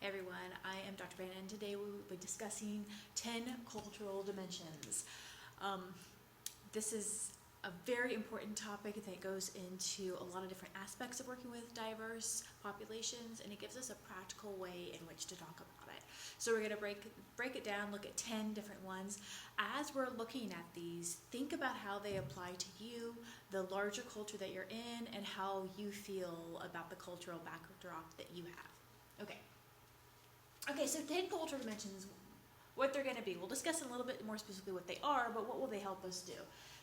everyone, I am Dr. Brandon, and today we will be discussing 10 cultural dimensions. This is a very important topic that goes into a lot of different aspects of working with diverse populations, and it gives us a practical way in which to talk about it. So we're going to break it down, look at 10 different ones. As we're looking at these, think about how they apply to you, the larger culture that you're in, and how you feel about the cultural backdrop that you have. Okay, so 10 cultural dimensions, what they're going to be. We'll discuss in a little bit more specifically what they are, but what will they help us do?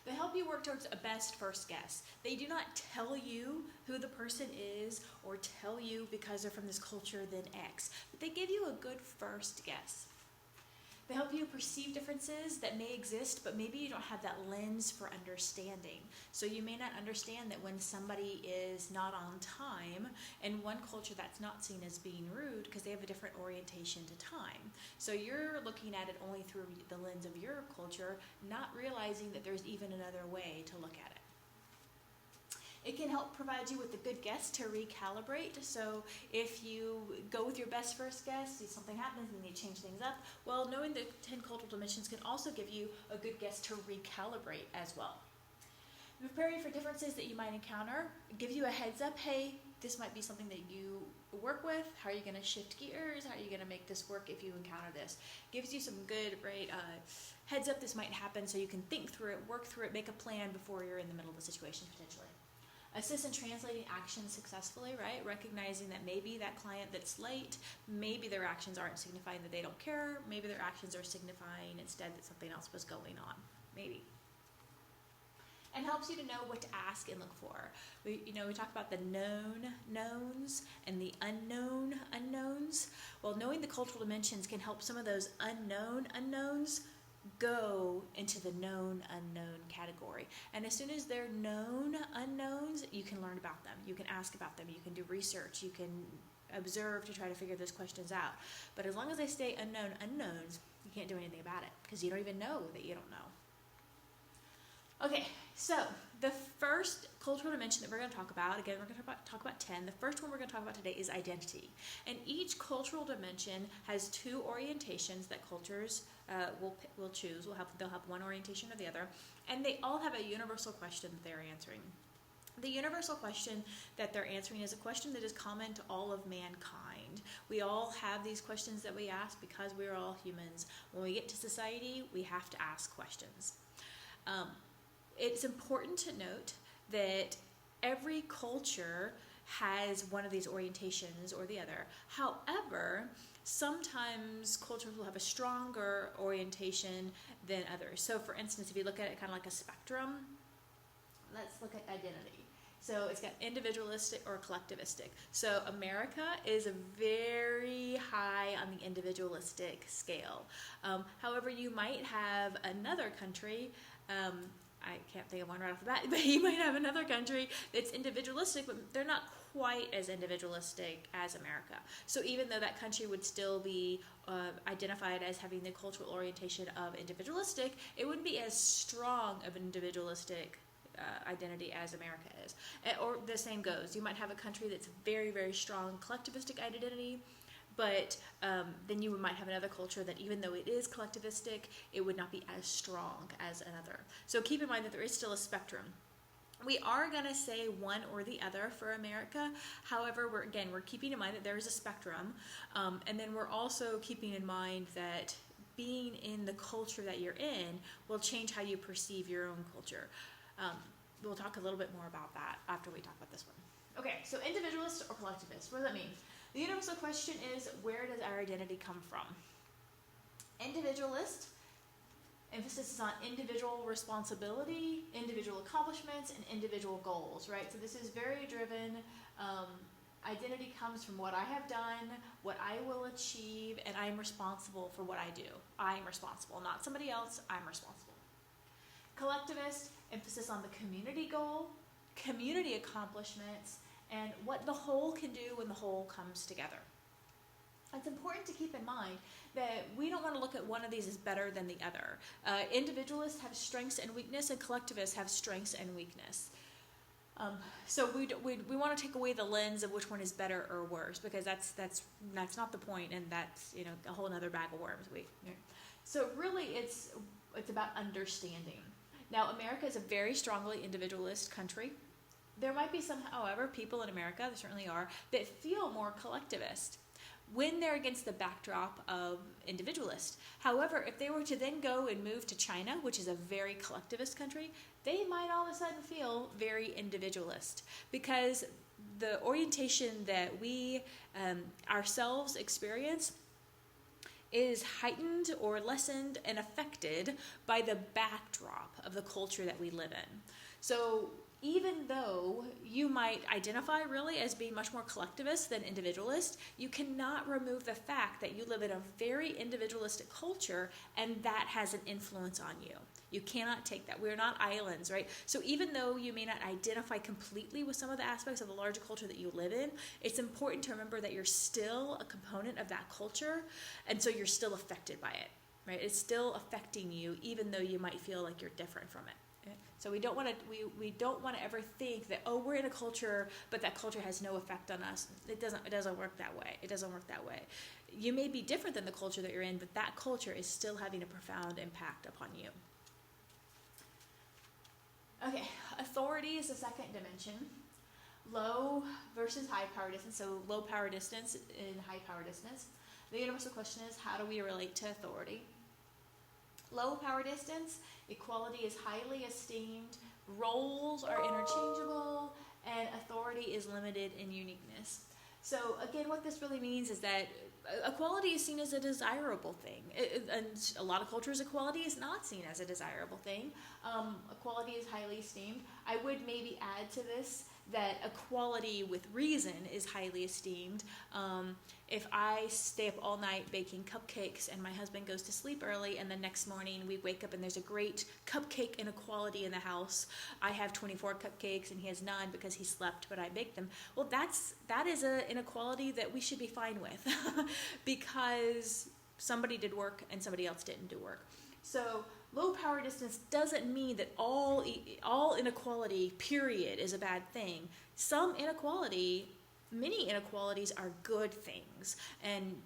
They help you work towards a best first guess. They do not tell you who the person is or tell you because they're from this culture then X, but they give you a good first guess. They help you perceive differences that may exist, but maybe you don't have that lens for understanding. So you may not understand that when somebody is not on time, in one culture that's not seen as being rude because they have a different orientation to time. So you're looking at it only through the lens of your culture, not realizing that there's even another way to look at it. It can help provide you with a good guess to recalibrate. So if you go with your best first guess, see something happens and you change things up, well, knowing the 10 cultural dimensions can also give you a good guess to recalibrate as well. Prepare you for differences that you might encounter, give you a heads up, hey, this might be something that you work with. How are you going to shift gears? How are you going to make this work if you encounter this? Gives you some good, heads up this might happen so you can think through it, work through it, make a plan before you're in the middle of the situation potentially. Assist in translating actions successfully, right? Recognizing that maybe that client that's late, maybe their actions aren't signifying that they don't care. Maybe their actions are signifying instead that something else was going on. Maybe. And helps you to know what to ask and look for. We talk about the known knowns and the unknown unknowns. Well, knowing the cultural dimensions can help some of those unknown unknowns go into the known unknown category. And as soon as they're known unknowns, you can learn about them. You can ask about them. You can do research. You can observe to try to figure those questions out. But as long as they stay unknown unknowns, you can't do anything about it because you don't even know that you don't know. Okay, so the first cultural dimension that we're going to talk about, again, we're going to talk about 10. The first one we're going to talk about today is identity. And each cultural dimension has two orientations that cultures will choose. They'll have one orientation or the other. And they all have a universal question that they're answering. The universal question that they're answering is a question that is common to all of mankind. We all have these questions that we ask because we're all humans. When we get to society, we have to ask questions. It's important to note that every culture has one of these orientations or the other. However, sometimes cultures will have a stronger orientation than others. So for instance, if you look at it kind of like a spectrum, let's look at identity. So it's got individualistic or collectivistic. So America is very high on the individualistic scale. However, you might have another country, I can't think of one right off the bat, but you might have another country that's individualistic, but they're not quite as individualistic as America. So even though that country would still be identified as having the cultural orientation of individualistic, it wouldn't be as strong of an individualistic identity as America is. Or the same goes. You might have a country that's very, very strong collectivistic identity, but then you might have another culture that even though it is collectivistic, it would not be as strong as another. So keep in mind that there is still a spectrum. We are going to say one or the other for America. However, we're keeping in mind that there is a spectrum. And then we're also keeping in mind that being in the culture that you're in will change how you perceive your own culture. We'll talk a little bit more about that after we talk about this one. Okay, so individualist or collectivist, what does that mean? The universal question is, where does our identity come from? Individualist, emphasis is on individual responsibility, individual accomplishments, and individual goals, right? So this is very driven. Identity comes from what I have done, what I will achieve, and I am responsible for what I do. I am responsible, not somebody else. I'm responsible. Collectivist, emphasis on the community goal, community accomplishments, and what the whole can do when the whole comes together. It's important to keep in mind that we don't want to look at one of these as better than the other. Individualists have strengths and weakness, and collectivists have strengths and weakness. So we want to take away the lens of which one is better or worse, because that's not the point, and that's a whole other bag of worms. So really it's about understanding. Now, America is a very strongly individualist country. There might be some, however, people in America, there certainly are, that feel more collectivist when they're against the backdrop of individualist. However, if they were to then go and move to China, which is a very collectivist country, they might all of a sudden feel very individualist, because the orientation that we ourselves experience is heightened or lessened and affected by the backdrop of the culture that we live in. So even though you might identify really as being much more collectivist than individualist, you cannot remove the fact that you live in a very individualistic culture, and that has an influence on you. You cannot take that. We're not islands, right? So even though you may not identify completely with some of the aspects of the larger culture that you live in, it's important to remember that you're still a component of that culture, and so you're still affected by it, right? It's still affecting you, even though you might feel like you're different from it. Okay? So we don't want to ever think that, oh, we're in a culture, but that culture has no effect on us. It doesn't work that way. It doesn't work that way. You may be different than the culture that you're in, but that culture is still having a profound impact upon you. Okay, authority is the second dimension. Low versus high power distance. So low power distance and high power distance. The universal question is, how do we relate to authority? Low power distance, equality is highly esteemed, roles are interchangeable, and authority is limited in uniqueness. So again, what this really means is that equality is seen as a desirable thing. And a lot of cultures, equality is not seen as a desirable thing. Equality is highly esteemed. I would maybe add to this that equality with reason is highly esteemed. If I stay up all night baking cupcakes and my husband goes to sleep early, and the next morning we wake up and there's a great cupcake inequality in the house, I have 24 cupcakes and he has none because he slept but I baked them. Well, that is an inequality that we should be fine with because somebody did work and somebody else didn't do work. So low power distance doesn't mean that all inequality, period, is a bad thing. Many inequalities are good things and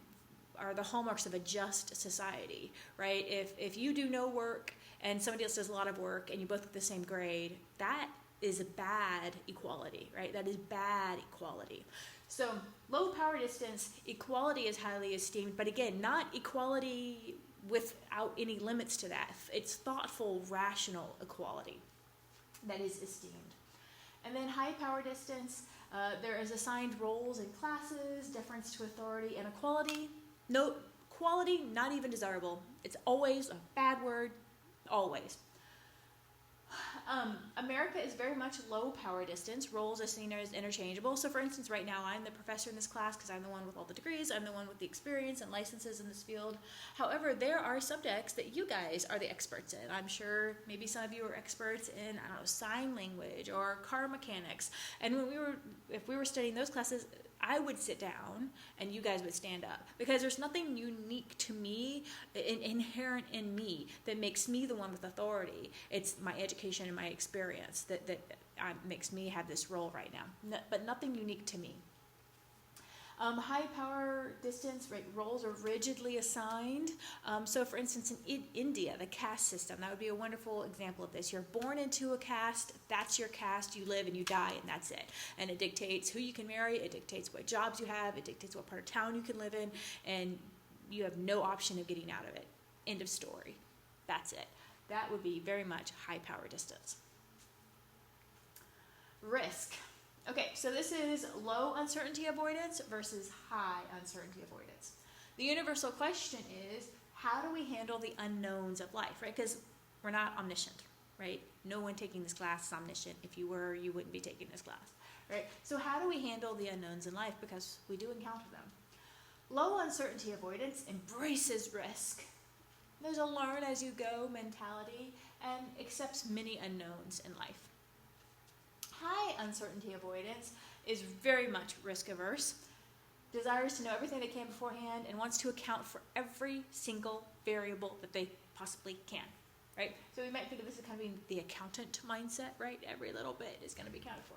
are the hallmarks of a just society, right? If you do no work and somebody else does a lot of work and you both get the same grade, that is a bad equality, right? That is bad equality. So low power distance, equality is highly esteemed, but again, not equality without any limits to that. It's thoughtful, rational equality that is esteemed. And then high power distance, there is assigned roles and classes, deference to authority, and equality. No, quality, not even desirable. It's always a bad word, always. America is very much low power distance. Roles are seen as interchangeable. So for instance, right now I'm the professor in this class because I'm the one with all the degrees. I'm the one with the experience and licenses in this field. However, there are subjects that you guys are the experts in. I'm sure maybe some of you are experts in, sign language or car mechanics. And if we were studying those classes, I would sit down and you guys would stand up, because there's nothing unique to me, inherent in me, that makes me the one with authority. It's my education and my experience that makes me have this role right now, but nothing unique to me. High power distance, right, roles are rigidly assigned. So for instance, in India, the caste system, that would be a wonderful example of this. You're born into a caste, that's your caste, you live and you die, and that's it. And it dictates who you can marry, it dictates what jobs you have, it dictates what part of town you can live in, and you have no option of getting out of it. End of story. That's it. That would be very much high power distance. Risk. Okay, so this is low uncertainty avoidance versus high uncertainty avoidance. The universal question is, how do we handle the unknowns of life, right? Because we're not omniscient, right? No one taking this class is omniscient. If you were, you wouldn't be taking this class, right? So how do we handle the unknowns in life? Because we do encounter them. Low uncertainty avoidance embraces risk. There's a learn as you go mentality and accepts many unknowns in life. High uncertainty avoidance is very much risk averse, desires to know everything they can beforehand, and wants to account for every single variable that they possibly can. right? So we might think of this as kind of being the accountant mindset, right? Every little bit is going to be accounted for.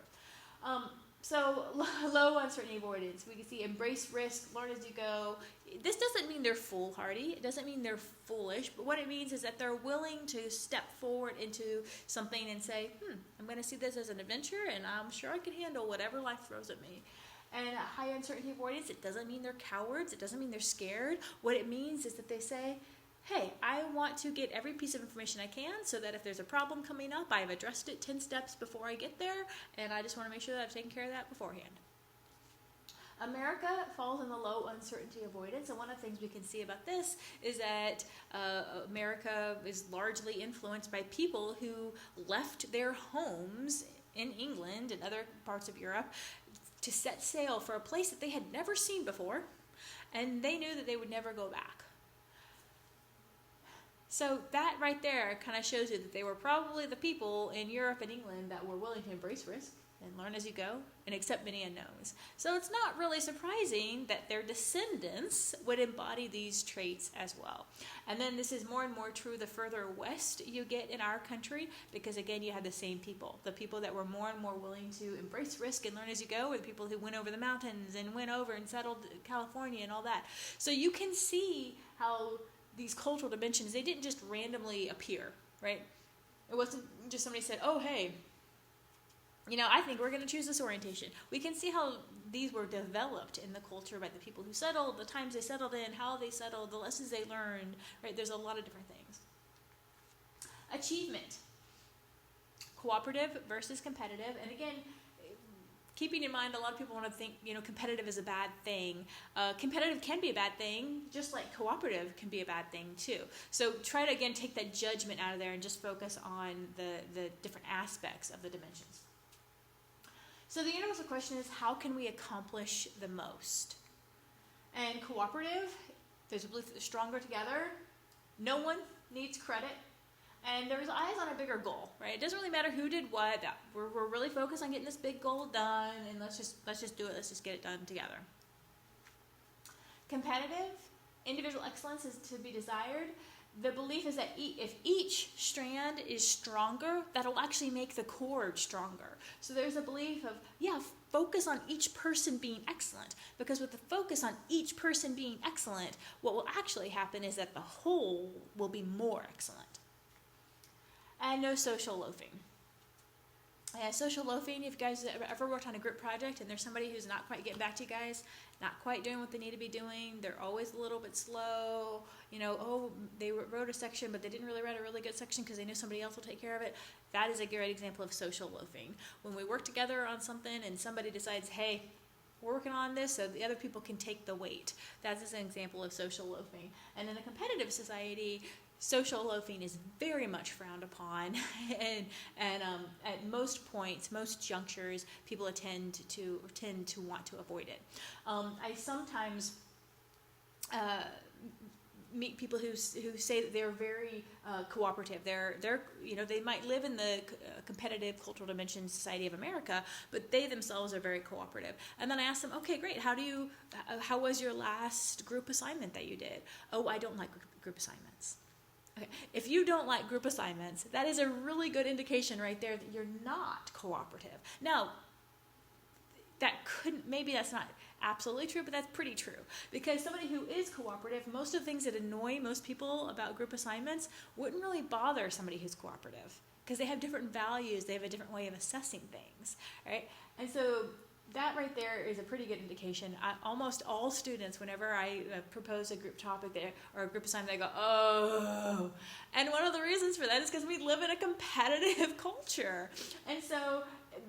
So low uncertainty avoidance. We can see embrace risk, learn as you go. This doesn't mean they're foolhardy. It doesn't mean they're foolish. But what it means is that they're willing to step forward into something and say, I'm going to see this as an adventure, and I'm sure I can handle whatever life throws at me. And high uncertainty avoidance, it doesn't mean they're cowards. It doesn't mean they're scared. What it means is that they say, hey, I want to get every piece of information I can so that if there's a problem coming up, I've addressed it 10 steps before I get there, and I just want to make sure that I've taken care of that beforehand. America falls in the low uncertainty avoidance, and one of the things we can see about this is that America is largely influenced by people who left their homes in England and other parts of Europe to set sail for a place that they had never seen before, and they knew that they would never go back. So that right there kind of shows you that they were probably the people in Europe and England that were willing to embrace risk and learn as you go and accept many unknowns. So it's not really surprising that their descendants would embody these traits as well. And then this is more and more true the further west you get in our country, because again, you have the same people. The people that were more and more willing to embrace risk and learn as you go were the people who went over the mountains and went over and settled California and all that. So you can see how these cultural dimensions, they didn't just randomly appear, right? It wasn't just somebody said, oh, hey, I think we're going to choose this orientation. We can see how these were developed in the culture by the people who settled, the times they settled in, how they settled, the lessons they learned, right? There's a lot of different things. Achievement. Cooperative versus competitive. And again, keeping in mind, a lot of people want to think, competitive is a bad thing. Competitive can be a bad thing, just like cooperative can be a bad thing too. So try to, again, take that judgment out of there and just focus on the different aspects of the dimensions. So the universal question is, how can we accomplish the most? And cooperative, there's a belief that they're stronger together. No one needs credit. And there's eyes on a bigger goal, right? It doesn't really matter who did what. We're really focused on getting this big goal done, and let's just do it. Let's just get it done together. Competitive, individual excellence is to be desired. The belief is that if each strand is stronger, that'll actually make the cord stronger. So there's a belief of, focus on each person being excellent. Because with the focus on each person being excellent, what will actually happen is that the whole will be more excellent. And no social loafing. Social loafing, if you guys ever worked on a group project and there's somebody who's not quite getting back to you guys, not quite doing what they need to be doing, they're always a little bit slow, they wrote a section but they didn't really write a really good section because they knew somebody else will take care of it. That is a great example of social loafing. When we work together on something and somebody decides, hey, we're working on this so the other people can take the weight. That's an example of social loafing. And in a competitive society, social loafing is very much frowned upon, and at most points, most junctures, people tend to want to avoid it. I sometimes meet people who say that they're very cooperative. They might live in the competitive cultural dimension society of America, but they themselves are very cooperative. And then I ask them, okay, great. How was your last group assignment that you did? Oh, I don't like group assignments. Okay. If you don't like group assignments, that is a really good indication right there that you're not cooperative. Now, maybe that's not absolutely true, but that's pretty true. Because somebody who is cooperative, most of the things that annoy most people about group assignments wouldn't really bother somebody who's cooperative. Because they have different values, they have a different way of assessing things, right? And so that right there is a pretty good indication. Almost all students, whenever I propose a group topic or a group assignment, they go, oh. And one of the reasons for that is because we live in a competitive culture. And so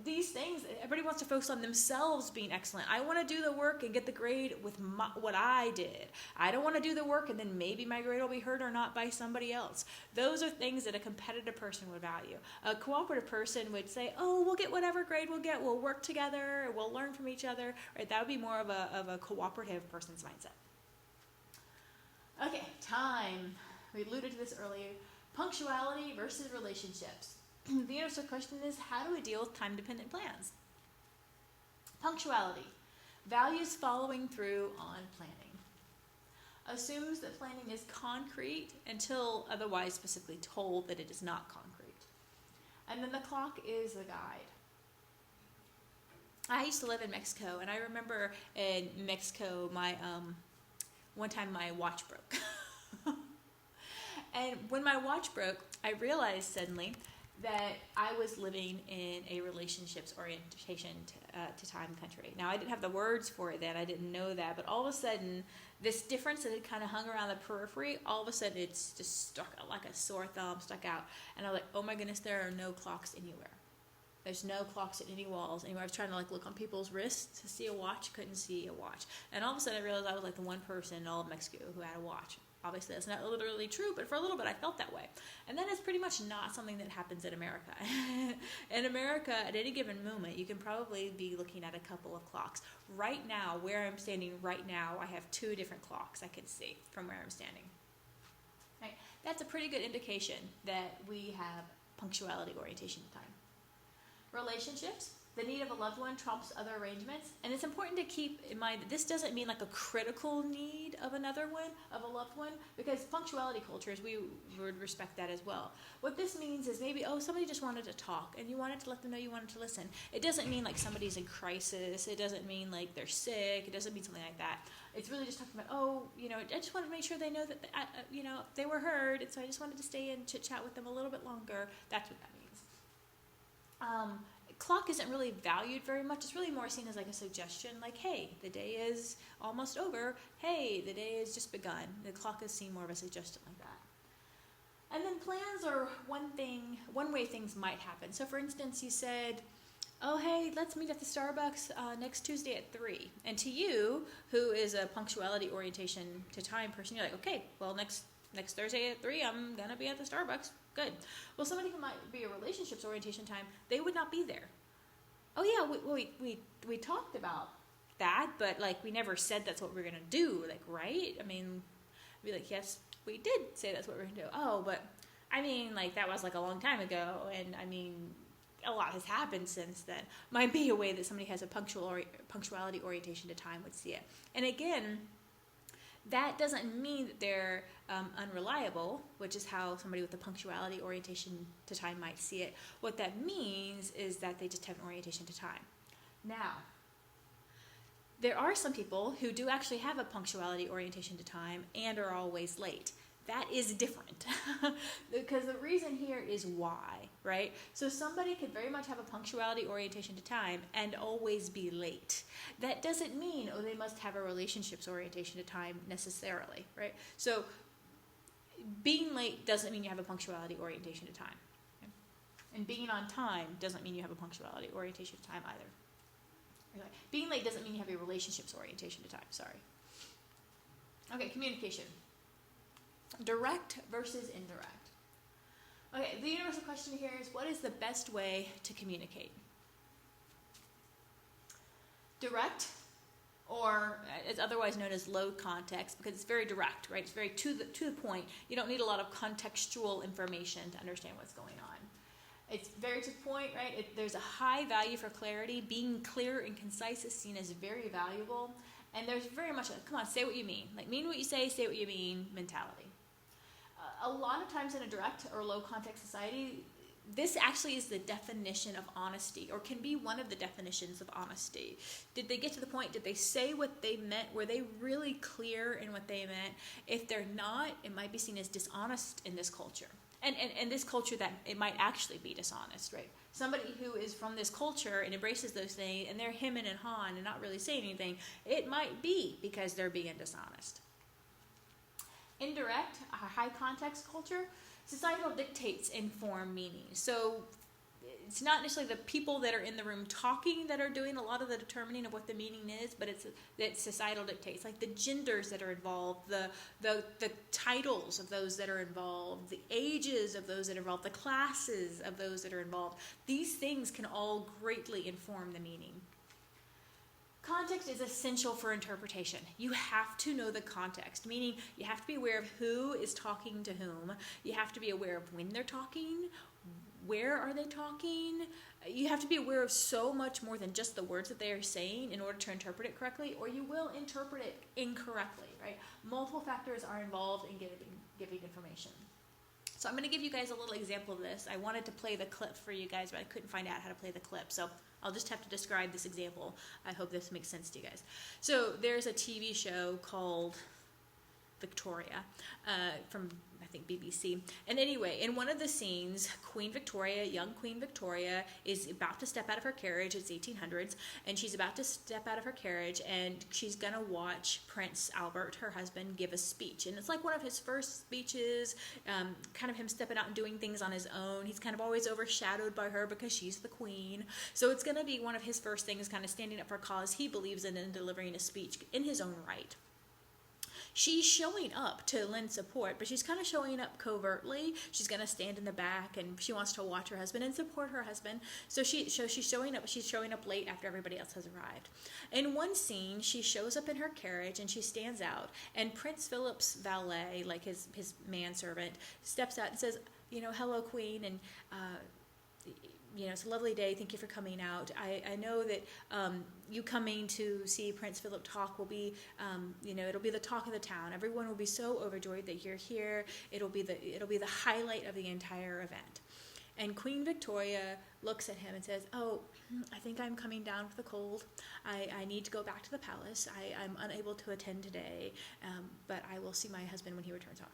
these things, everybody wants to focus on themselves being excellent. I want to do the work and get the grade with what I did. I don't want to do the work and then maybe my grade will be heard or not by somebody else. Those are things that a competitive person would value. A cooperative person would say, oh, we'll get whatever grade we'll get. We'll work together. We'll learn from each other. Right? That would be more of a cooperative person's mindset. Okay, time. We alluded to this earlier. Punctuality versus relationships. The universal question is, how do we deal with time-dependent plans? Punctuality. Values following through on planning. assumes that planning is concrete until otherwise specifically told that it is not concrete. And then the clock is the guide. I used to live in Mexico, and I remember in Mexico, one time my watch broke. And when my watch broke, I realized suddenly that I was living in a relationships orientation to time country. Now, I didn't have the words for it then. I didn't know that. But all of a sudden, this difference that had kind of hung around the periphery, all of a sudden it's just stuck out like a sore thumb, stuck out. And I was like, oh my goodness, there are no clocks anywhere. There's no clocks at any walls anywhere. I was trying to look on people's wrists to see a watch, couldn't see a watch. And all of a sudden I realized I was like the one person in all of Mexico who had a watch. Obviously that's not literally true, but for a little bit I felt that way. And that is pretty much not something that happens in America. In America, at any given moment, you can probably be looking at a couple of clocks. Right now, where I'm standing right now, I have 2 different clocks I can see from where I'm standing. Right? That's a pretty good indication that we have punctuality orientation to time. Relationships, the need of a loved one trumps other arrangements. And it's important to keep in mind that this doesn't mean like a critical need of another one, of a loved one, because punctuality cultures, we would respect that as well. What this means is maybe, somebody just wanted to talk and you wanted to let them know you wanted to listen. It doesn't mean like somebody's in crisis. It doesn't mean like they're sick. It doesn't mean something like that. It's really just talking about, I just want to make sure they know that, they were heard. And so I just wanted to stay and chit chat with them a little bit longer. That's what that means. Clock isn't really valued very much. It's really more seen as like a suggestion, like, hey, the day is almost over. Hey, the day has just begun. The clock is seen more of a suggestion like that. And then plans are one way things might happen. So for instance, you said, oh, hey, let's meet at the Starbucks next Tuesday at 3. And to you, who is a punctuality orientation to time person, you're like, okay, well, next Thursday at 3, I'm going to be at the Starbucks. Good. Well, somebody who might be a relationships orientation time, they would not be there. Oh, yeah, we talked about that, but, like, we never said that's what we're going to do, like, right? I mean, be like, yes, we did say that's what we're going to do. Oh, but, I mean, like, that was, like, a long time ago, and, I mean, a lot has happened since then. Might be a way that somebody has a punctuality orientation to time would see it. And, again, that doesn't mean that they're unreliable, which is how somebody with a punctuality orientation to time might see it. What that means is that they just have an orientation to time. Now, there are some people who do actually have a punctuality orientation to time and are always late. That is different because the reason here is why, right? So somebody could very much have a punctuality orientation to time and always be late. That doesn't mean, they must have a relationships orientation to time necessarily, right? So being late doesn't mean you have a punctuality orientation to time. Okay? And being on time doesn't mean you have a punctuality orientation to time either. Okay. Being late doesn't mean you have a relationships orientation to time, sorry. Okay, communication. Direct versus indirect. Okay, the universal question here is, what is the best way to communicate? Direct, or it's otherwise known as low context, because it's very direct, right? It's very to the point. You don't need a lot of contextual information to understand what's going on. It's very to the point, right? There's a high value for clarity. Being clear and concise is seen as very valuable. And there's very much a, come on, say what you mean. Like, mean what you say what you mean mentality. A lot of times in a direct or low context society, this actually is the definition of honesty, or can be one of the definitions of honesty. Did they get to the point? Did they say what they meant? Were they really clear in what they meant? If they're not, it might be seen as dishonest in this culture. And this culture that it might actually be dishonest, right? Somebody who is from this culture and embraces those things, and they're hemming and hawing and not really saying anything, it might be because they're being dishonest. Indirect, a high context culture, societal dictates inform meaning. So it's not necessarily the people that are in the room talking that are doing a lot of the determining of what the meaning is, but it's societal dictates, like the genders that are involved, the titles of those that are involved, the ages of those that are involved, the classes of those that are involved. These things can all greatly inform the meaning. Context is essential for interpretation. You have to know the context, meaning you have to be aware of who is talking to whom. You have to be aware of when they're talking, where are they talking? You have to be aware of so much more than just the words that they are saying in order to interpret it correctly, or you will interpret it incorrectly, right? Multiple factors are involved in giving information. So I'm going to give you guys a little example of this. I wanted to play the clip for you guys, but I couldn't find out how to play the clip. So I'll just have to describe this example. I hope this makes sense to you guys. So there's a TV show called Victoria from, I think, BBC. And anyway, in one of the scenes, Queen Victoria, young Queen Victoria, is about to step out of her carriage. It's 1800s, and she's about to step out of her carriage, and she's going to watch Prince Albert, her husband, give a speech. And it's like one of his first speeches, kind of him stepping out and doing things on his own. He's kind of always overshadowed by her because she's the queen. So it's going to be one of his first things, kind of standing up for a cause he believes in and delivering a speech in his own right. She's showing up to lend support, but she's kind of showing up covertly. She's going to stand in the back, and she wants to watch her husband and support her husband. So she's showing up. She's showing up late after everybody else has arrived. In one scene, she shows up in her carriage, and she stands out. And Prince Philip's valet, like his manservant, steps out and says, hello, Queen, and it's a lovely day. Thank you for coming out. I know that you coming to see Prince Philip talk will be, it'll be the talk of the town. Everyone will be so overjoyed that you're here. It'll be the highlight of the entire event. And Queen Victoria looks at him and says, "Oh, I think I'm coming down with a cold. I need to go back to the palace. I'm unable to attend today, but I will see my husband when he returns home."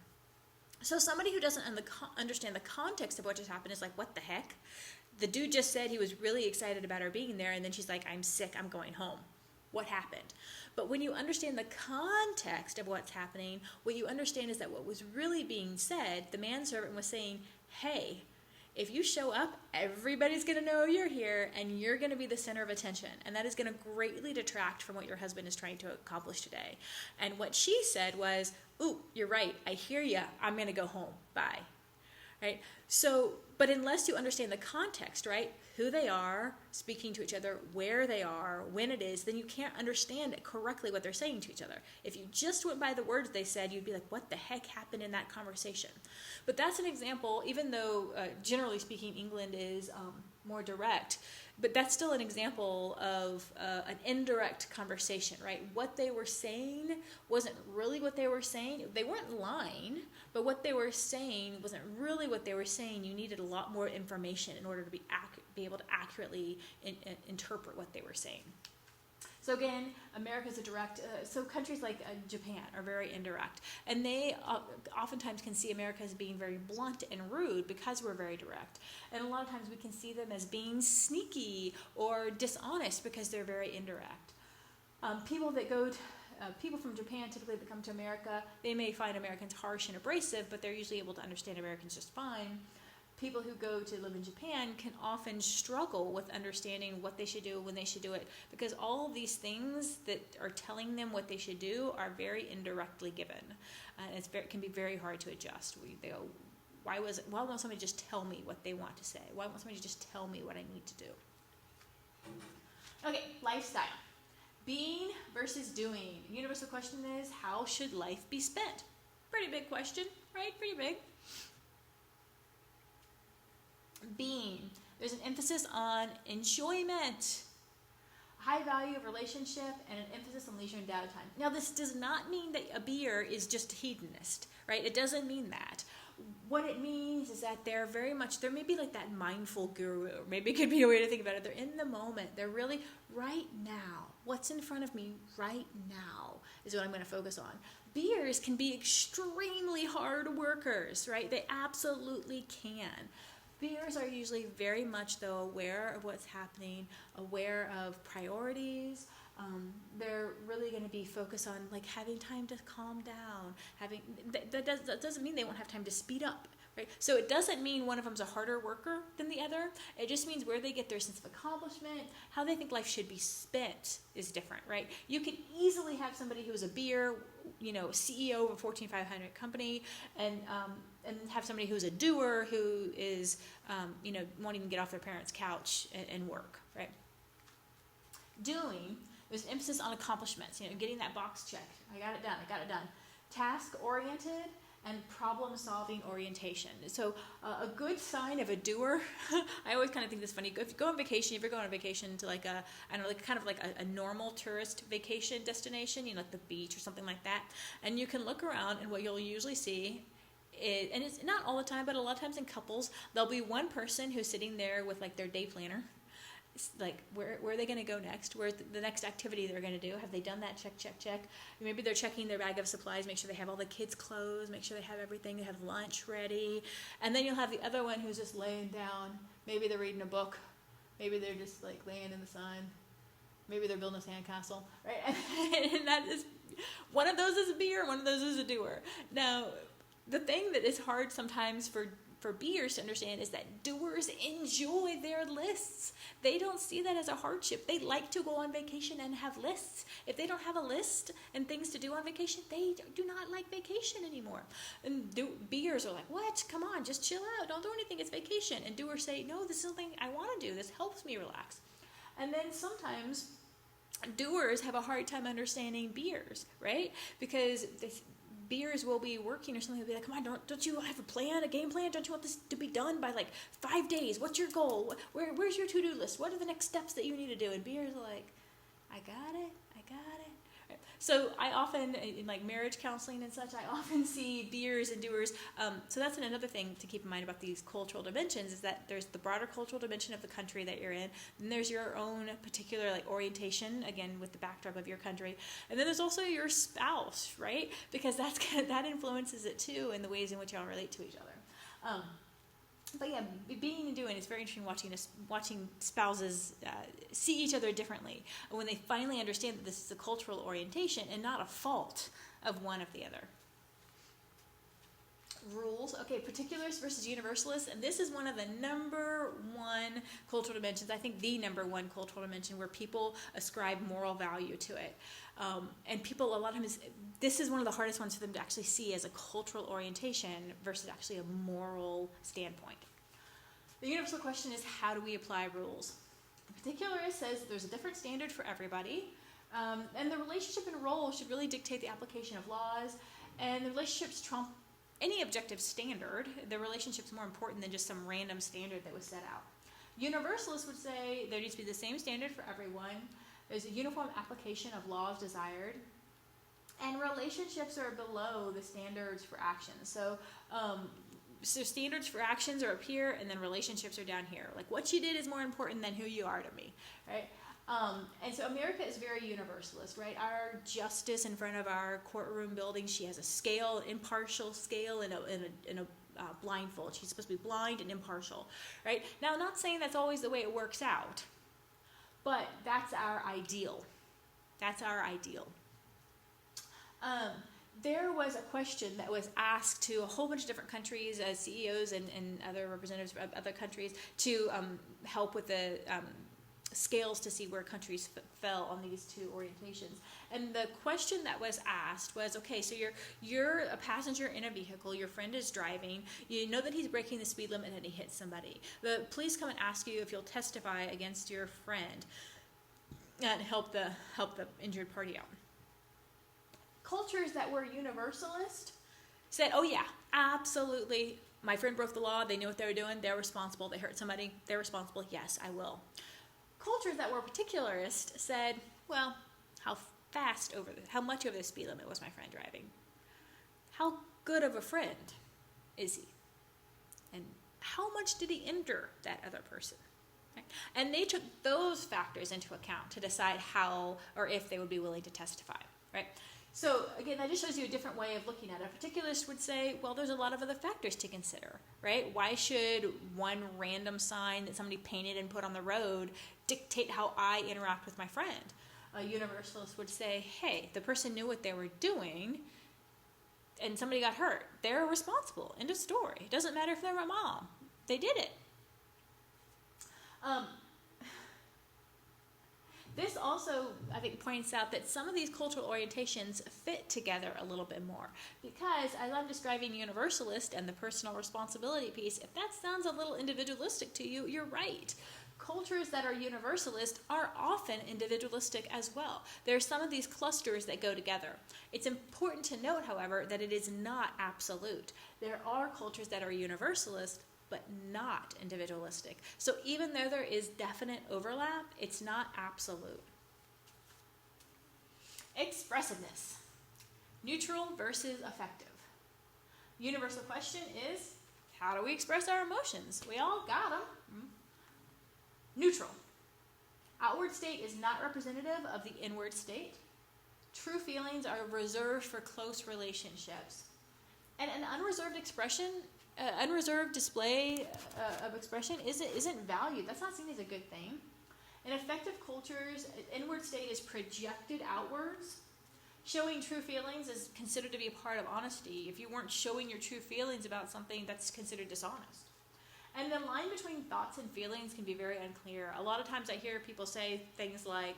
So somebody who doesn't understand the context of what just happened is like, what the heck? The dude just said he was really excited about her being there, and then she's like, I'm sick, I'm going home. What happened? But when you understand the context of what's happening, what you understand is that what was really being said, the manservant was saying, hey, if you show up, everybody's going to know you're here, and you're going to be the center of attention. And that is going to greatly detract from what your husband is trying to accomplish today. And what she said was, ooh, you're right. I hear you. I'm going to go home. Bye. Right? So, but unless you understand the context, right, who they are, speaking to each other, where they are, when it is, then you can't understand correctly what they're saying to each other. If you just went by the words they said, you'd be like, what the heck happened in that conversation? But that's an example, even though generally speaking, England is more direct, but that's still an example of an indirect conversation, right? What they were saying wasn't really what they were saying. They weren't lying, but what they were saying wasn't really what they were saying. You needed a lot more information in order to be able to accurately interpret what they were saying. So again, America's a direct, so countries like Japan are very indirect. And they oftentimes can see America as being very blunt and rude because we're very direct. And a lot of times we can see them as being sneaky or dishonest because they're very indirect. People from Japan typically that come to America, they may find Americans harsh and abrasive, but they're usually able to understand Americans just fine. People who go to live in Japan can often struggle with understanding what they should do, when they should do it, because all of these things that are telling them what they should do are very indirectly given. And it can be very hard to adjust. They go, why won't somebody just tell me what they want to say? Why won't somebody just tell me what I need to do? Okay, lifestyle. Being versus doing. The universal question is, how should life be spent? Pretty big question, right? Pretty big. Being. There's an emphasis on enjoyment, high value of relationship, and an emphasis on leisure and downtime. Now, this does not mean that a beer is just a hedonist, right? It doesn't mean that. What it means is that they're may be like that mindful guru. Maybe it could be a way to think about it. They're in the moment. They're really right now. What's in front of me right now is what I'm going to focus on. Beers can be extremely hard workers, right? They absolutely can. Beers are usually very much, though, aware of what's happening, aware of priorities. They're really going to be focused on like having time to calm down. That doesn't mean they won't have time to speed up, right? So it doesn't mean one of them's a harder worker than the other. It just means where they get their sense of accomplishment, how they think life should be spent is different, right? You can easily have somebody who's a beer, CEO of a Fortune 500 company, and have somebody who's a doer who is, won't even get off their parents' couch and work, right? Doing, there's an emphasis on accomplishments, getting that box checked. I got it done. Task-oriented, and problem-solving orientation. So a good sign of a doer, I always kind of think this is funny. If you go on vacation, if you're going on vacation to like a normal tourist vacation destination, like the beach or something like that, and you can look around, and what you'll usually see is, and it's not all the time, but a lot of times in couples, there'll be one person who's sitting there with like their day planner. It's like, where are they going to go next? Where's the next activity they're going to do? Have they done that? Check. Maybe they're checking their bag of supplies, make sure they have all the kids' clothes, make sure they have everything, they have lunch ready. And then you'll have the other one who's just laying down. Maybe they're reading a book. Maybe they're just like laying in the sun. Maybe they're building a sandcastle, right? And that is, one of those is a beer, one of those is a doer. Now, the thing that is hard sometimes for beers to understand is that doers enjoy their lists. They don't see that as a hardship. They like to go on vacation and have lists. If they don't have a list and things to do on vacation, they do not like vacation anymore. And beers are like, what? Come on, just chill out. Don't do anything. It's vacation. And doers say, no, this is something I want to do. This helps me relax. And then sometimes doers have a hard time understanding beers, right? Because beers will be working or something. They'll be like, come on, don't you have a game plan? Don't you want this to be done by like 5 days? What's your goal? Where's your to-do list? What are the next steps that you need to do? And beers are like, I got it. Right. So I often, in like marriage counseling and such, I often see beers and doers. So that's another thing to keep in mind about these cultural dimensions, is that there's the broader cultural dimension of the country that you're in. Then there's your own particular like orientation, again, with the backdrop of your country. And then there's also your spouse, right? Because that influences it too, in the ways in which y'all relate to each other. But yeah, being and doing, it's very interesting watching spouses see each other differently when they finally understand that this is a cultural orientation and not a fault of one of the other. Rules. Okay, particulars versus universalists, and this is one of the number one cultural dimensions. I think the number one cultural dimension where people ascribe moral value to it. And people, a lot of times, this is one of the hardest ones for them to actually see as a cultural orientation versus actually a moral standpoint. The universal question is, how do we apply rules? The particularist says there's a different standard for everybody, and the relationship and role should really dictate the application of laws, and the relationships trump any objective standard. The relationship's more important than just some random standard that was set out. Universalists would say there needs to be the same standard for everyone. There's a uniform application of laws desired, and relationships are below the standards for actions. So standards for actions are up here, and then relationships are down here. Like, what you did is more important than who you are to me, right? And so America is very universalist, right? Our justice in front of our courtroom building, she has a scale, an impartial scale, and a blindfold. She's supposed to be blind and impartial, right? Now, I'm not saying that's always the way it works out, but that's our ideal. That's our ideal. There was a question that was asked to a whole bunch of different countries, CEOs and other representatives of other countries, to help with the scales to see where countries fell on these two orientations. And the question that was asked was, okay, so you're a passenger in a vehicle, your friend is driving, you know that he's breaking the speed limit and he hits somebody. The police come and ask you if you'll testify against your friend and help the injured party out. Cultures that were universalist said, oh yeah, absolutely, my friend broke the law, they knew what they were doing, they're responsible, they hurt somebody, they're responsible, yes, I will. Cultures that were particularist said, well, how much over the speed limit was my friend driving? How good of a friend is he? And how much did he injure that other person? Right? And they took those factors into account to decide how or if they would be willing to testify, right? So again, that just shows you a different way of looking at it. A particularist would say, well, there's a lot of other factors to consider, right? Why should one random sign that somebody painted and put on the road dictate how I interact with my friend? A universalist would say, hey, the person knew what they were doing and somebody got hurt. They're responsible. End of story. It doesn't matter if they're my mom. They did it. This also, I think, points out that some of these cultural orientations fit together a little bit more. Because as I'm describing universalist and the personal responsibility piece, if that sounds a little individualistic to you, you're right. cultures that are universalist are often individualistic as well. There are some of these clusters that go together. It's important to note, however, that it is not absolute. There are cultures that are universalist, but not individualistic. So even though there is definite overlap, it's not absolute. Expressiveness. Neutral versus affective. Universal question is, how do we express our emotions? We all got them. Neutral. Outward state is not representative of the inward state. True feelings are reserved for close relationships. And an unreserved expression, unreserved display of expression isn't valued. That's not seen as a good thing. In effective cultures, inward state is projected outwards. Showing true feelings is considered to be a part of honesty. If you weren't showing your true feelings about something, that's considered dishonest. And the line between thoughts and feelings can be very unclear. A lot of times I hear people say things like,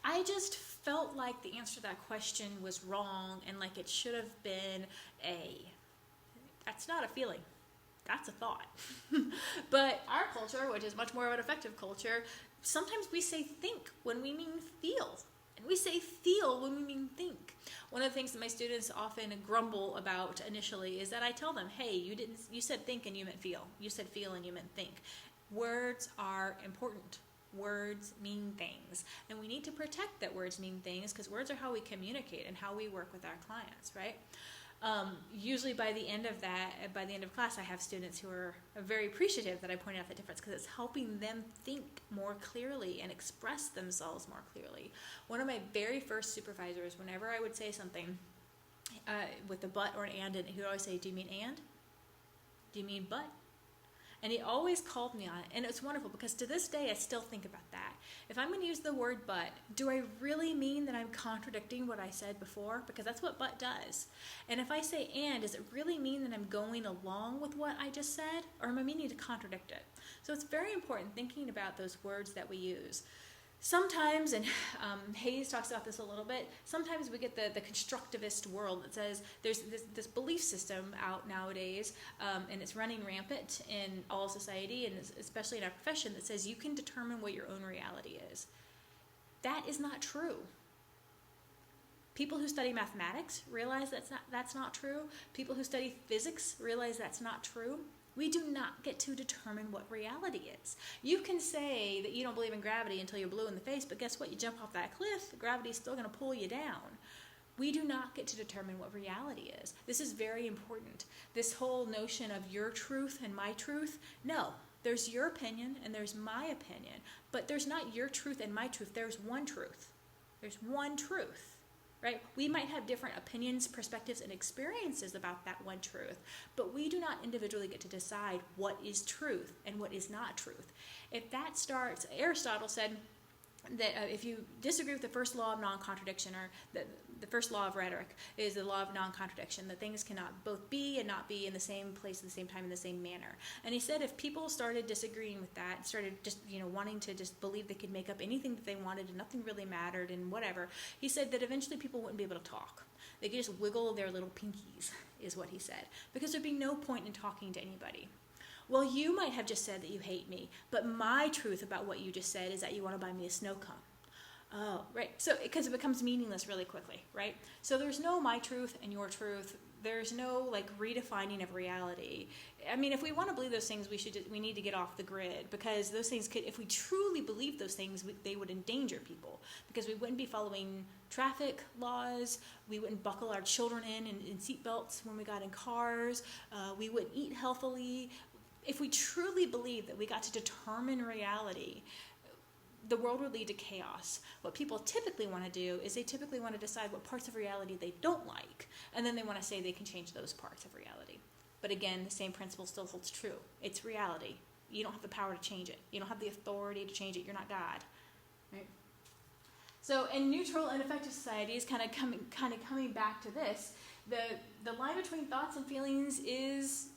I just felt like the answer to that question was wrong and like it should have been A. That's not a feeling. That's a thought. But our culture, which is much more of an affective culture, sometimes we say think when we mean feel. And we say feel when we mean think. One of the things that my students often grumble about initially is that I tell them, hey, you said think and you meant feel. You said feel and you meant think. Words are important. Words mean things. And we need to protect that words mean things because words are how we communicate and how we work with our clients, right? Usually by the end of class, I have students who are very appreciative that I point out the difference because it's helping them think more clearly and express themselves more clearly. One of my very first supervisors, whenever I would say something with a but or an and in it, he would always say, do you mean and? Do you mean but? And he always called me on it. And it's wonderful because to this day, I still think about that. If I'm going to use the word but, do I really mean that I'm contradicting what I said before? Because that's what but does. And if I say and, does it really mean that I'm going along with what I just said? Or am I meaning to contradict it? So it's very important thinking about those words that we use. Sometimes, and Hayes talks about this a little bit, sometimes we get the constructivist world that says there's this belief system out nowadays, and it's running rampant in all society, and especially in our profession, that says you can determine what your own reality is. That is not true. People who study mathematics realize that's not true. People who study physics realize that's not true. We do not get to determine what reality is. You can say that you don't believe in gravity until you're blue in the face, but guess what? You jump off that cliff, gravity's still going to pull you down. We do not get to determine what reality is. This is very important. This whole notion of your truth and my truth, no. There's your opinion and there's my opinion, but there's not your truth and my truth. There's one truth. There's one truth. Right? We might have different opinions, perspectives, and experiences about that one truth, but we do not individually get to decide what is truth and what is not truth. If that starts, Aristotle said that if you disagree with the first law of non-contradiction, or the first law of rhetoric is the law of non-contradiction, that things cannot both be and not be in the same place at the same time in the same manner. And he said if people started disagreeing with that, started just wanting to just believe they could make up anything that they wanted and nothing really mattered and whatever, he said that eventually people wouldn't be able to talk. They could just wiggle their little pinkies, is what he said, because there'd be no point in talking to anybody. Well, you might have just said that you hate me, but my truth about what you just said is that you want to buy me a snow cone. Oh, right. So, because it becomes meaningless really quickly, right? So there's no my truth and your truth. There's no redefining of reality. I mean, if we want to believe those things, we need to get off the grid, because those things could, if we truly believe those things, they would endanger people, because we wouldn't be following traffic laws. We wouldn't buckle our children in seatbelts when we got in cars. We wouldn't eat healthily. If we truly believe that we got to determine reality, the world would lead to chaos. What people typically want to do is they typically want to decide what parts of reality they don't like, and then they want to say they can change those parts of reality. But again, the same principle still holds true. It's reality. You don't have the power to change it. You don't have the authority to change it. You're not God. Right? So in neutral and effective societies, kind of coming back to this, the line between thoughts and feelings is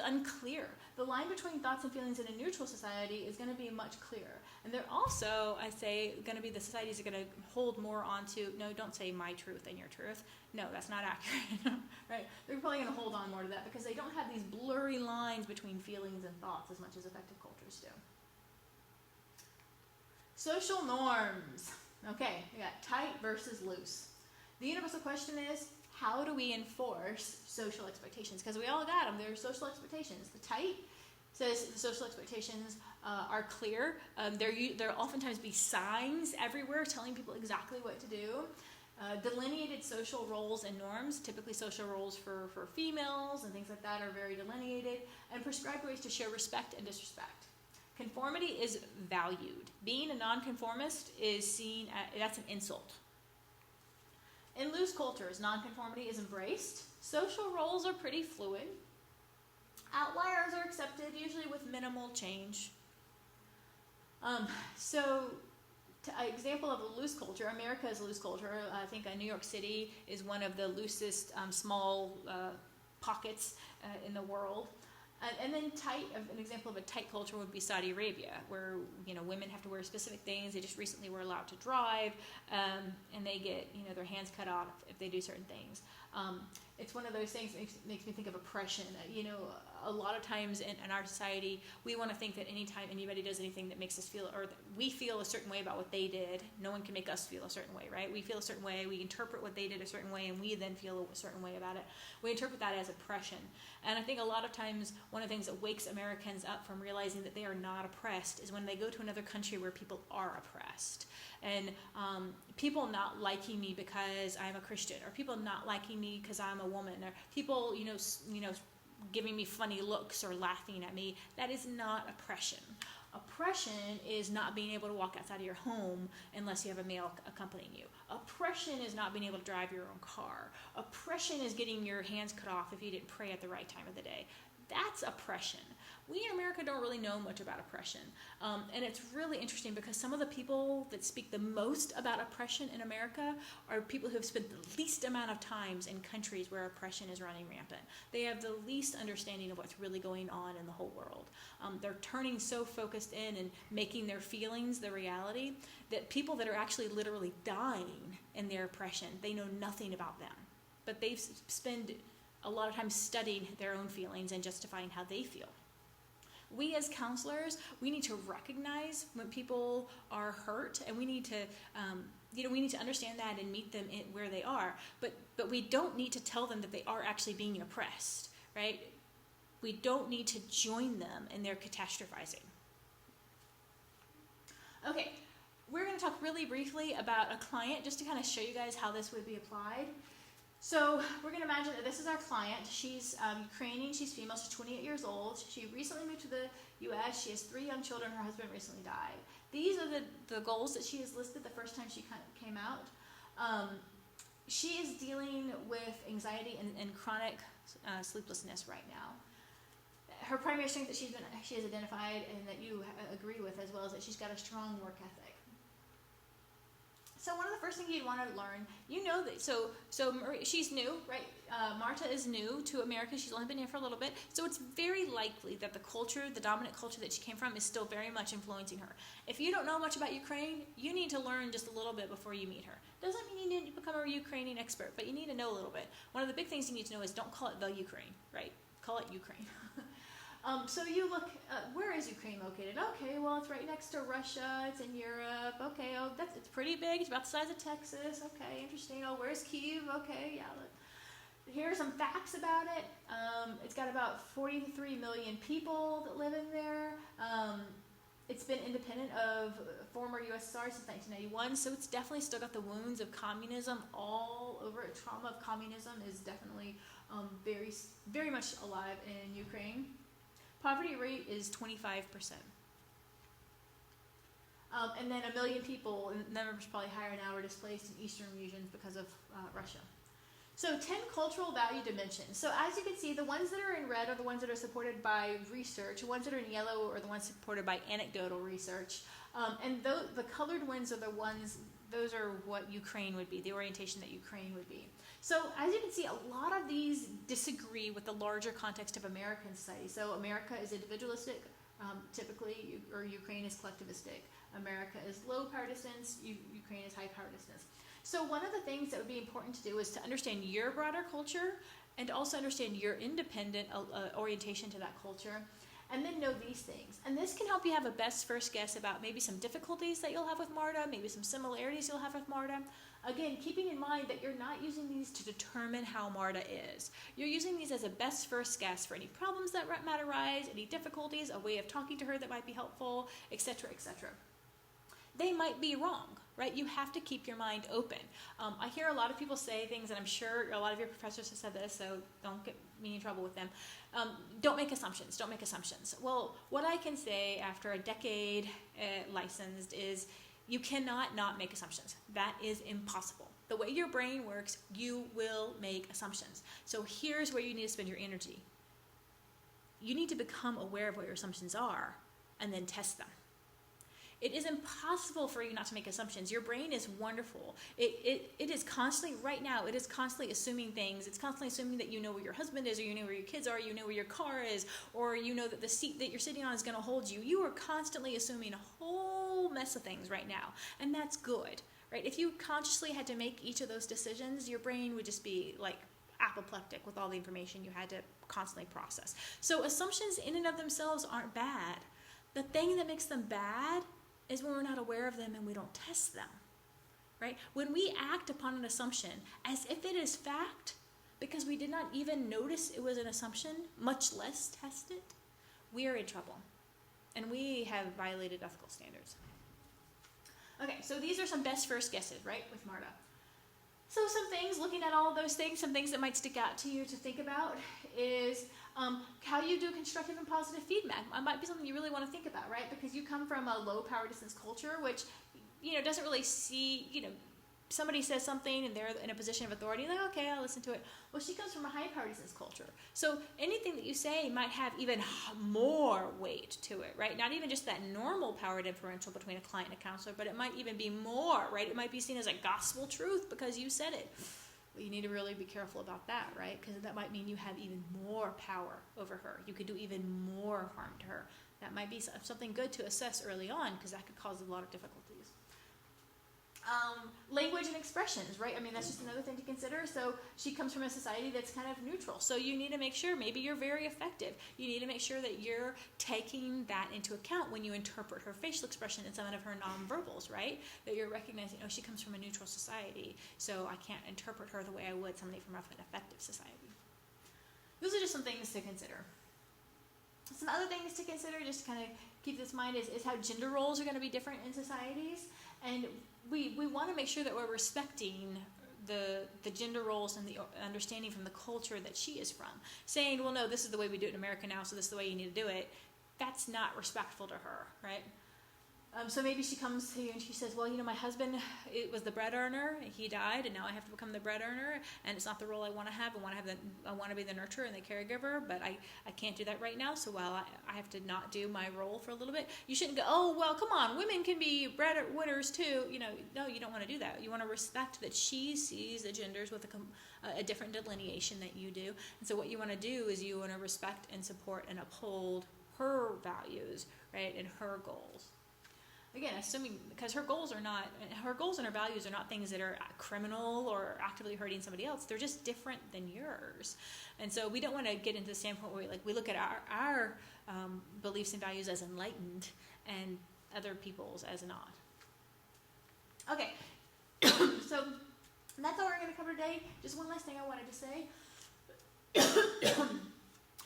unclear. The line between thoughts and feelings in a neutral society is going to be much clearer. And they're also, I say, going to be the societies that are going to hold more onto, no, don't say my truth and your truth. No, that's not accurate. Right? They're probably going to hold on more to that because they don't have these blurry lines between feelings and thoughts as much as effective cultures do. Social norms. Okay, we got tight versus loose. The universal question is, how do we enforce social expectations? Because we all got them. There are social expectations. The tight says the social expectations are clear. There oftentimes be signs everywhere telling people exactly what to do. Delineated social roles and norms, typically social roles for females and things like that, are very delineated, and prescribed ways to show respect and disrespect. Conformity is valued. Being a nonconformist is seen that's an insult. In loose cultures, nonconformity is embraced. Social roles are pretty fluid. Outliers are accepted, usually with minimal change. An example of a loose culture, America is a loose culture. I think New York City is one of the loosest small pockets in the world. And then an example of a tight culture would be Saudi Arabia, where women have to wear specific things. They just recently were allowed to drive, and they get their hands cut off if they do certain things. It's one of those things that makes me think of oppression. A lot of times in our society, we want to think that anytime anybody does anything that makes us feel, or that we feel a certain way about what they did, no one can make us feel a certain way, right? We feel a certain way, we interpret what they did a certain way, and we then feel a certain way about it. We interpret that as oppression. And I think a lot of times one of the things that wakes Americans up from realizing that they are not oppressed is when they go to another country where people are oppressed. And people not liking me because I'm a Christian, or people not liking me because I'm a woman, or people, giving me funny looks or laughing at me. That is not oppression. Oppression is not being able to walk outside of your home unless you have a male accompanying you. Oppression is not being able to drive your own car. Oppression is getting your hands cut off if you didn't pray at the right time of the day. That's oppression. We in America don't really know much about oppression. And it's really interesting because some of the people that speak the most about oppression in America are people who have spent the least amount of times in countries where oppression is running rampant. They have the least understanding of what's really going on in the whole world. They're turning so focused in and making their feelings the reality that people that are actually literally dying in their oppression, they know nothing about them. But they've spent a lot of time studying their own feelings and justifying how they feel. We as counselors, we need to recognize when people are hurt, and we need to, we need to understand that and meet them where they are. But we don't need to tell them that they are actually being oppressed, right? We don't need to join them in their catastrophizing. Okay, we're going to talk really briefly about a client just to kind of show you guys how this would be applied. So we're going to imagine that this is our client. She's Ukrainian, she's female, she's 28 years old. She recently moved to the U.S. She has 3 young children. Her husband recently died. These are the goals that she has listed the first time she came out. She is dealing with anxiety and chronic sleeplessness right now. Her primary strength that she has identified and that you agree with as well is that she's got a strong work ethic. So one of the first things you'd want to learn, so Marie, she's new, right? Marta is new to America. She's only been here for a little bit. So it's very likely that the dominant culture that she came from is still very much influencing her. If you don't know much about Ukraine, you need to learn just a little bit before you meet her. Doesn't mean you need to become a Ukrainian expert, but you need to know a little bit. One of the big things you need to know is don't call it the Ukraine, right? Call it Ukraine. So you look, where is Ukraine located? Okay, well, it's right next to Russia. It's in Europe. Okay, it's pretty big. It's about the size of Texas. Okay, interesting. Oh, where's Kyiv? Okay, yeah. Here are some facts about it. It's got about 43 million people that live in there. It's been independent of former USSR since 1991, so it's definitely still got the wounds of communism all over it. Trauma of communism is definitely very, very much alive in Ukraine. Poverty rate is 25%. And then 1 million people, and the number's probably higher now, are displaced in eastern regions because of Russia. So 10 cultural value dimensions. So as you can see, the ones that are in red are the ones that are supported by research. The ones that are in yellow are the ones supported by anecdotal research. And the colored ones are those are what Ukraine would be, the orientation that Ukraine would be. So as you can see, a lot of these disagree with the larger context of American society. So America is individualistic, typically, or Ukraine is collectivistic. America is low power distance, Ukraine is high power distance. So one of the things that would be important to do is to understand your broader culture and also understand your independent orientation to that culture. and then know these things. And this can help you have a best first guess about maybe some difficulties that you'll have with MARTA, maybe some similarities you'll have with MARTA. Again, keeping in mind that you're not using these to determine how MARTA is. You're using these as a best first guess for any problems that might arise, any difficulties, a way of talking to her that might be helpful, etc., etc. They might be wrong, right? You have to keep your mind open. I hear a lot of people say things, and I'm sure a lot of your professors have said this, so don't get me in trouble with them. Don't make assumptions. Don't make assumptions. Well, what I can say after a decade licensed is you cannot not make assumptions. That is impossible. The way your brain works, you will make assumptions. So here's where you need to spend your energy. You need to become aware of what your assumptions are and then test them. It is impossible for you not to make assumptions. Your brain is wonderful. It is constantly, right now, it is constantly assuming things. It's constantly assuming that you know where your husband is, or you know where your kids are, you know where your car is, or you know that the seat that you're sitting on is going to hold you. You are constantly assuming a whole mess of things right now, and that's good, right? If you consciously had to make each of those decisions, your brain would just be like apoplectic with all the information you had to constantly process. So assumptions in and of themselves aren't bad. The thing that makes them bad is when we're not aware of them and we don't test them, right? When we act upon an assumption as if it is fact, because we did not even notice it was an assumption, much less test it, we are in trouble. And we have violated ethical standards. Okay, so these are some best first guesses, right, with MARTA. So some things, looking at all of those things, some things that might stick out to you to think about is how you do constructive and positive feedback. It might be something you really want to think about, right? Because you come from a low power distance culture, which, doesn't really see, somebody says something and they're in a position of authority, like, okay, I'll listen to it. Well, she comes from a high power distance culture. So anything that you say might have even more weight to it, right? Not even just that normal power differential between a client and a counselor, but it might even be more, right? It might be seen as a gospel truth because you said it. Well, you need to really be careful about that, right? Because that might mean you have even more power over her. You could do even more harm to her. That might be something good to assess early on because that could cause a lot of difficulties. Language and expressions, right? I mean, that's just another thing to consider. So she comes from a society that's kind of neutral. So you need to make sure maybe you're very effective. You need to make sure that you're taking that into account when you interpret her facial expression and some of her nonverbals, right? That you're recognizing, she comes from a neutral society, so I can't interpret her the way I would somebody from an effective society. Those are just some things to consider. Some other things to consider, just to kind of keep this in mind, is how gender roles are going to be different in societies. And we want to make sure that we're respecting the gender roles and the understanding from the culture that she is from. Saying, well, no, this is the way we do it in America now, so this is the way you need to do it. That's not respectful to her, right? So maybe she comes to you and she says, well, my husband, it was the bread earner, he died, and now I have to become the bread earner, and it's not the role I want to have. I want to be the nurturer and the caregiver, but I can't do that right now, so while I have to not do my role for a little bit. You shouldn't go, oh, well, come on, women can be bread winners too. No, you don't want to do that. You want to respect that she sees the genders with a different delineation that you do, and so what you want to do is you want to respect and support and uphold her values, right, and her goals. Again, assuming, because her goals and her values are not things that are criminal or actively hurting somebody else. They're just different than yours. And so we don't want to get into the standpoint where we look at our beliefs and values as enlightened and other people's as not. Okay, so that's all we're going to cover today. Just one last thing I wanted to say.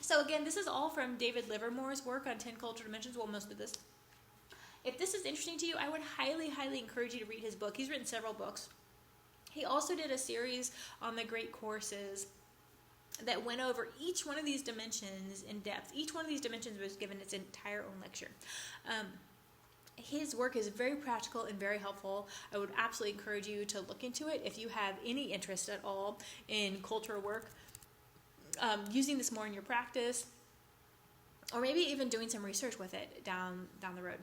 So again, this is all from David Livermore's work on 10 cultural dimensions. Well, most of this. If this is interesting to you, I would highly, highly encourage you to read his book. He's written several books. He also did a series on the Great Courses that went over each one of these dimensions in depth. Each one of these dimensions was given its entire own lecture. His work is very practical and very helpful. I would absolutely encourage you to look into it if you have any interest at all in cultural work, using this more in your practice, or maybe even doing some research with it down the road.